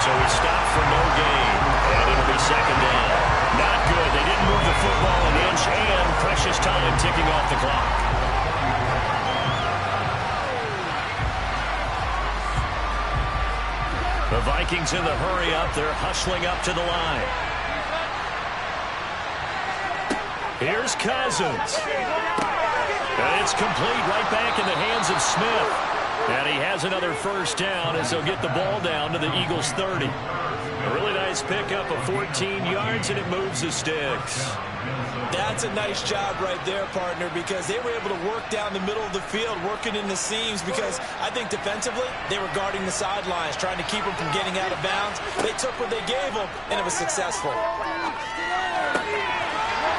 So he stopped for no gain, and it'll be 2nd down. Not good. They didn't move the football an inch, and precious time ticking off the clock. The Vikings in the hurry up. They're hustling up to the line. Here's Cousins. And it's complete right back in the hands of Smith. And he has another 1st down as they'll get the ball down to the Eagles' 30. A really nice pickup of 14 yards, and it moves the sticks. That's a nice job right there, partner, because they were able to work down the middle of the field, working in the seams, because I think defensively they were guarding the sidelines, trying to keep them from getting out of bounds. They took what they gave them, and it was successful.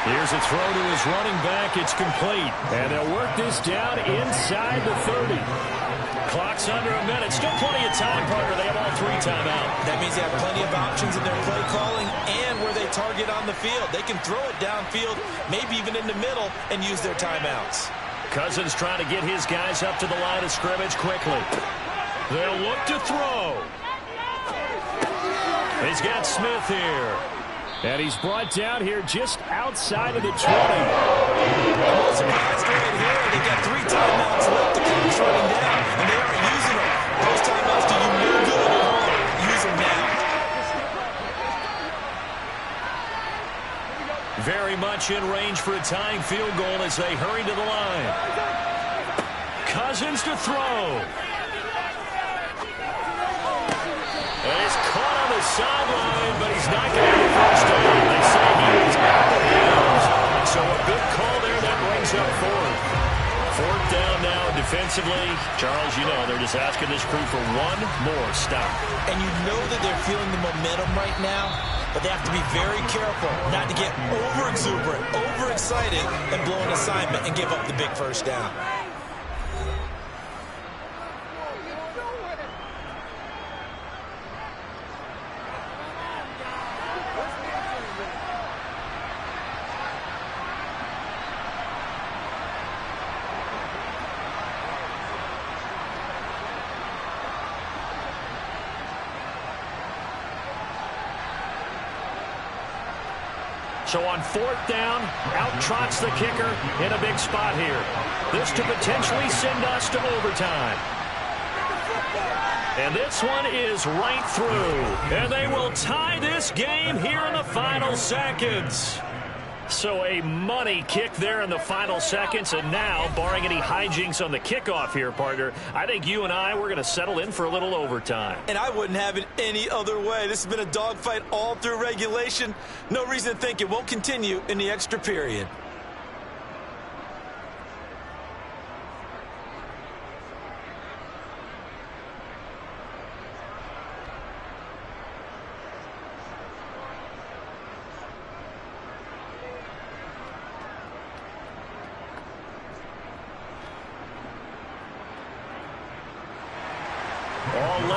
Here's a throw to his running back. It's complete. And they'll work this down inside the 30. Clock's under a minute. Still plenty of time, partner. They have all 3 timeouts. That means they have plenty of options in their play calling and where they target on the field. They can throw it downfield, maybe even in the middle, and use their timeouts. Cousins trying to get his guys up to the line of scrimmage quickly. They'll look to throw. He's got Smith here. And he's brought down here just outside of the 20. I'm surprised right here. They got 3 timeouts left. The clock's running down, and they aren't using them. Those timeouts do you no good at all. Use them now. Very much in range for a tying field goal as they hurry to the line. Cousins to throw. And he's caught on the sideline, but he's not going to get a 1st down. They say he was out of bounds. So a good call there that brings up 4th. 4th down now defensively. Charles, you know, they're just asking this crew for one more stop. And you know that they're feeling the momentum right now, but they have to be very careful not to get over-exuberant, overexcited, and blow an assignment and give up the big 1st down. So on 4th down, out trots the kicker in a big spot here. This to potentially send us to overtime. And this one is right through. And they will tie this game here in the final seconds. So a money kick there in the final seconds. And now, barring any hijinks on the kickoff here, partner, I think you and I, we're going to settle in for a little overtime. And I wouldn't have it any other way. This has been a dogfight all through regulation. No reason to think it won't continue in the extra period.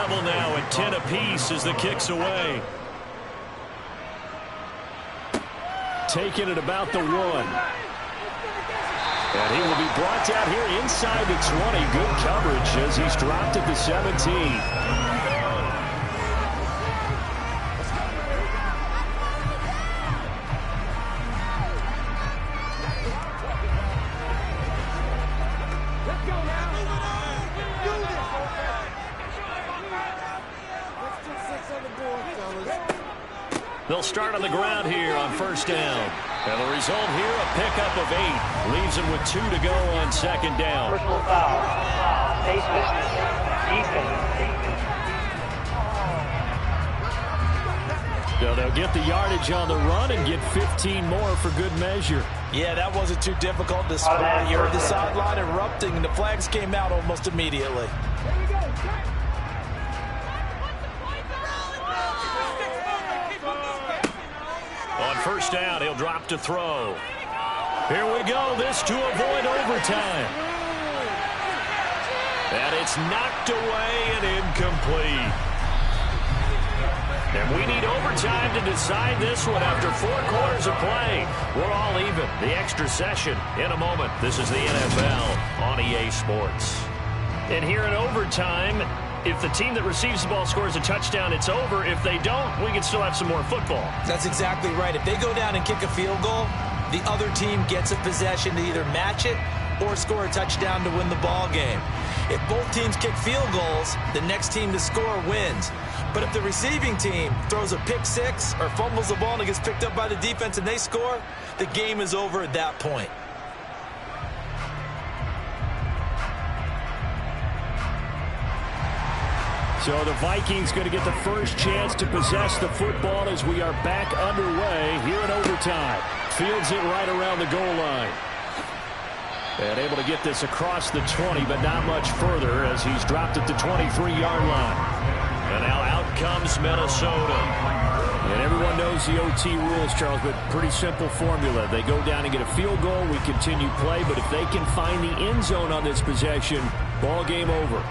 level now at 10 apiece as the kick's away. Taking it about the 1. And he will be brought down here inside the 20. Good coverage as he's dropped at the 17. They'll start on the ground here on first down. And the result here, a pickup of 8. Leaves them with 2 to go on second down. Personal foul. Defense. So they'll get the yardage on the run and get 15 more for good measure. Yeah, that wasn't too difficult to spot. You heard the sideline erupting, and the flags came out almost immediately. On first down, he'll drop to throw. Here we go. This to avoid overtime. And it's knocked away and incomplete. And we need overtime to decide this one after 4 quarters of play. We're all even. The extra session in a moment. This is the NFL on EA Sports. And here in overtime, if the team that receives the ball scores a touchdown, it's over. If they don't, we can still have some more football. That's exactly right. If they go down and kick a field goal, the other team gets a possession to either match it or score a touchdown to win the ball game. If both teams kick field goals, the next team to score wins. But if the receiving team throws a pick 6 or fumbles the ball and it gets picked up by the defense and they score, the game is over at that point. So the Vikings going to get the first chance to possess the football as we are back underway here in overtime. Fields it right around the goal line. And able to get this across the 20, but not much further as he's dropped at the 23-yard line. And now out comes Minnesota. And everyone knows the OT rules, Charles, but pretty simple formula. They go down and get a field goal, we continue play, but if they can find the end zone on this possession, ball game over.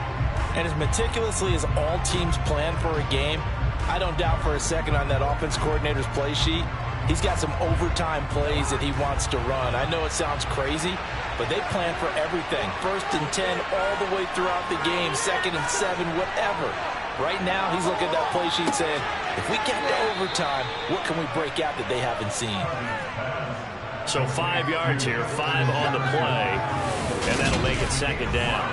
And as meticulously as all teams plan for a game, I don't doubt for a second on that offense coordinator's play sheet, he's got some overtime plays that he wants to run. I know it sounds crazy, but they plan for everything. 1st and 10 all the way throughout the game, 2nd and 7, whatever. Right now, he's looking at that play sheet saying, if we get to overtime, what can we break out that they haven't seen? So 5 yards here, 5 on the play, and that'll make it second down.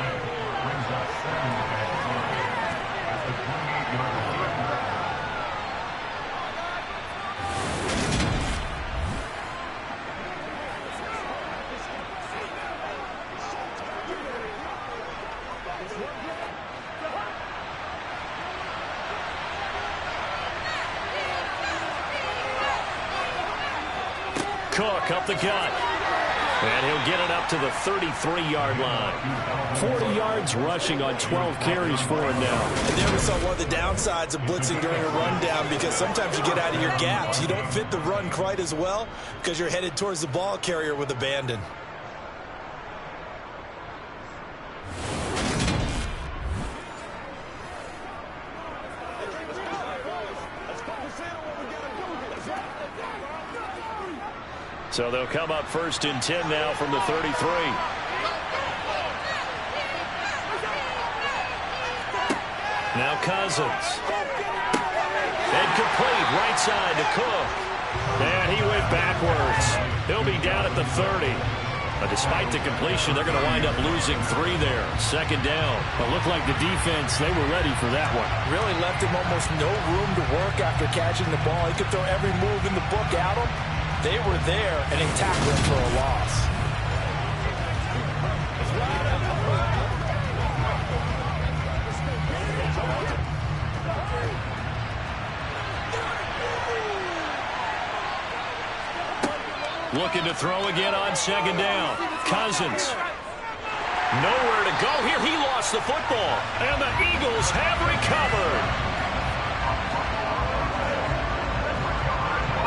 Cook up the gut. And he'll get it up to the 33-yard line. 40 yards rushing on 12 carries for him now. And there we saw one of the downsides of blitzing during a rundown, because sometimes you get out of your gaps. You don't fit the run quite as well because you're headed towards the ball carrier with abandon. So they'll come up 1st and 10 now from the 33. Now Cousins. And complete right side to Cook. And he went backwards. He'll be down at the 30. But despite the completion, they're going to wind up losing 3 there. Second down. It looked like the defense, they were ready for that one. Really left him almost no room to work after catching the ball. He could throw every move in the book at him. They were there, and they tackled him for a loss. Looking to throw again on second down. Cousins. Nowhere to go here. He lost the football. And the Eagles have recovered.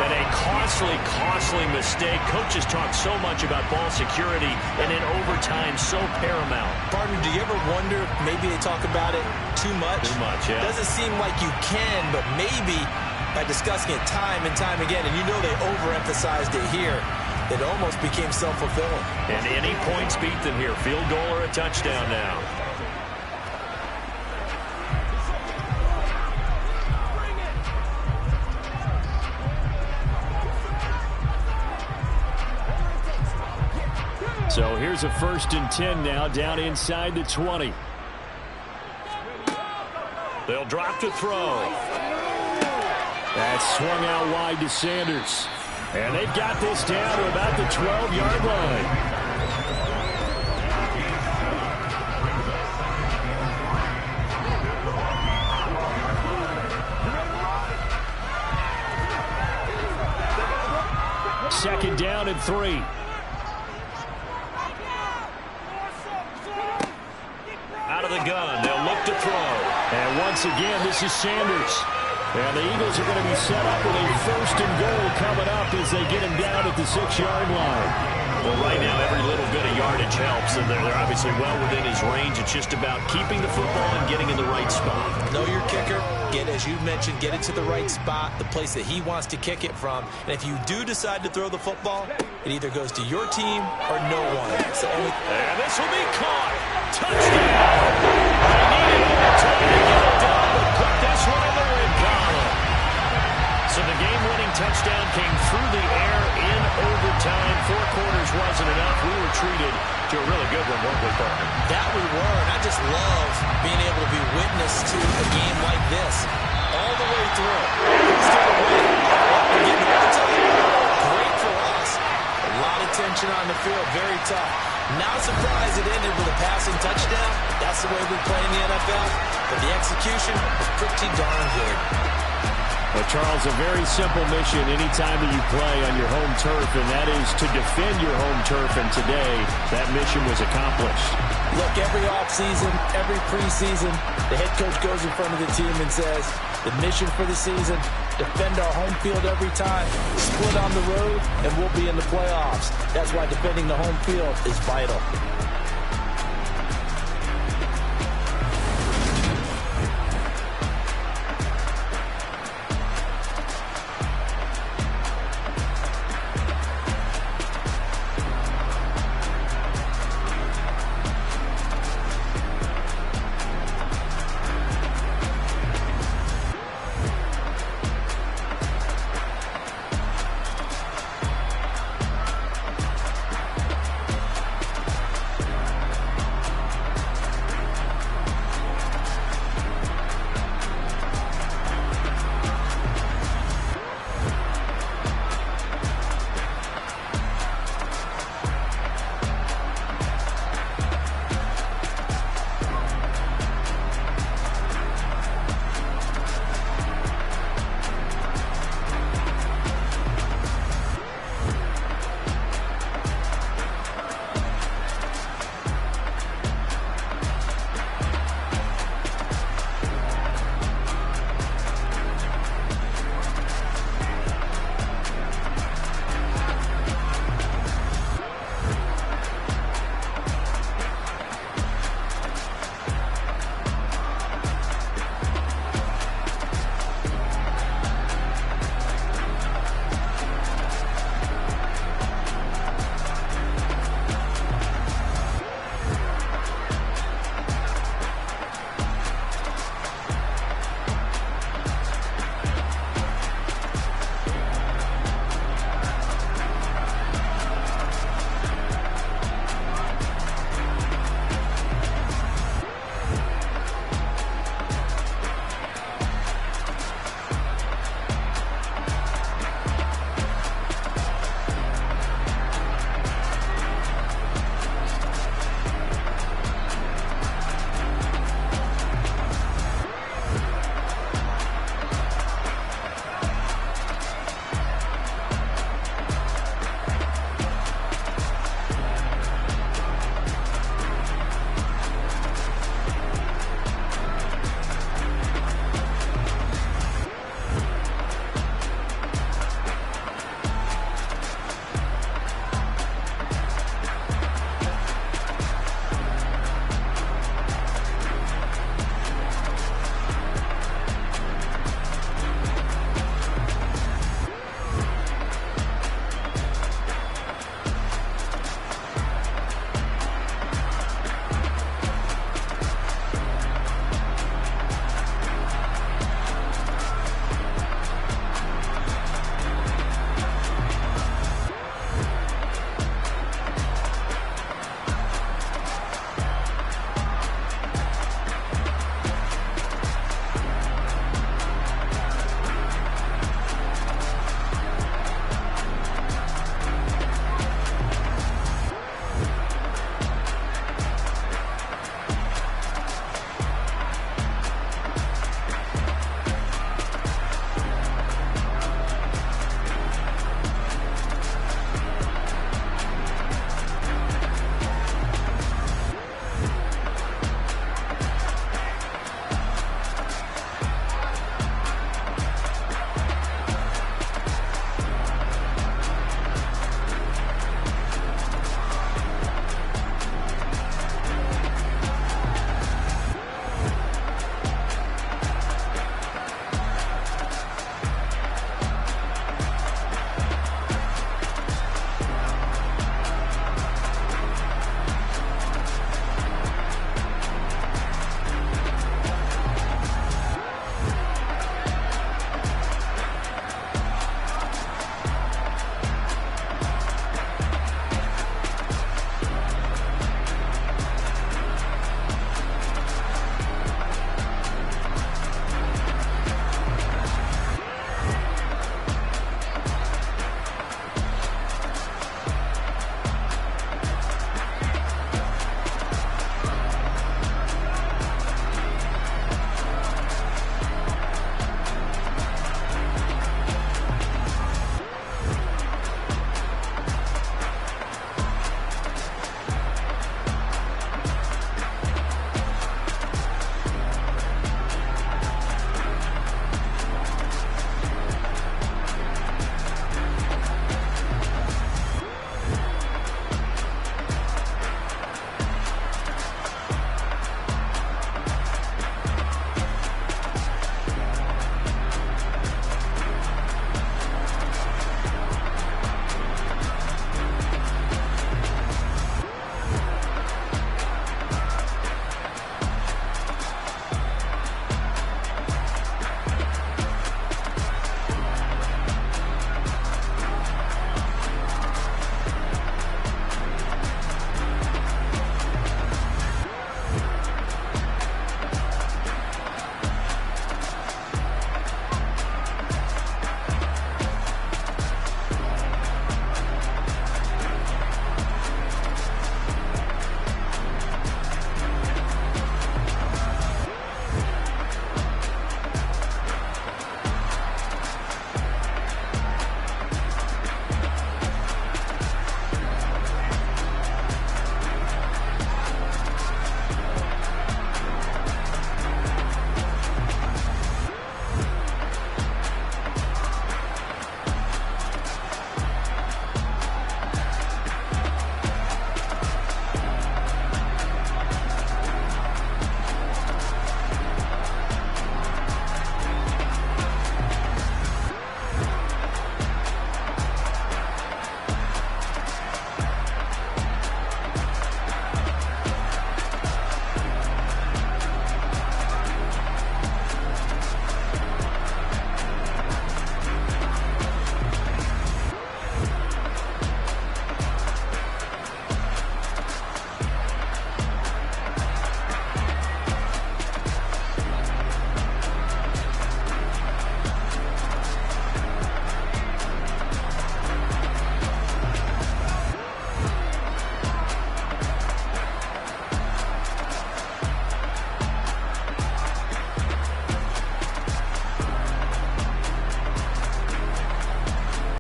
And a costly mistake. Coaches talk so much about ball security, and in overtime, so paramount. Partner, do you ever wonder, maybe they talk about it too much? Too much, yeah. Doesn't seem like you can, but maybe by discussing it time and time again, and you know they overemphasized it here, it almost became self-fulfilling. And any points beat them here. Field goal or a touchdown now. So here's a 1st and 10 now, down inside the 20. They'll drop to throw. That's swung out wide to Sanders. And they've got this down to about the 12-yard line. Second down and 3. Out of the gun, they'll look to throw. And once again, this is Sanders. And the Eagles are going to be set up with a 1st and goal coming up as they get him down at the 6-yard line. Well, right now, every little bit of yardage helps, and they're obviously well within his range. It's just about keeping the football and getting in the right spot. Know your kicker. Get, as you mentioned, get it to the right spot, the place that he wants to kick it from. And if you do decide to throw the football, it either goes to your team or no one. So and this will be caught. Touchdown. They needed more time to get it done, but put this one in the ring column. So the game-winning touchdown came through the air in overtime. 4 quarters wasn't enough. We were treated to a really good one, weren't we, partner? That we were, and I just love being able to be witness to a game like this all the way through. Who's going to win? We're getting overtime. Great for us. A lot of tension on the field. Very tough. Not surprised it ended with a passing touchdown. That's the way we play in the NFL. But the execution was pretty darn good. Well, Charles, a very simple mission anytime that you play on your home turf, and that is to defend your home turf. And today, that mission was accomplished. Look, every offseason, every preseason, the head coach goes in front of the team and says, the mission for the season, defend our home field every time, split on the road, and we'll be in the playoffs. That's why defending the home field is vital.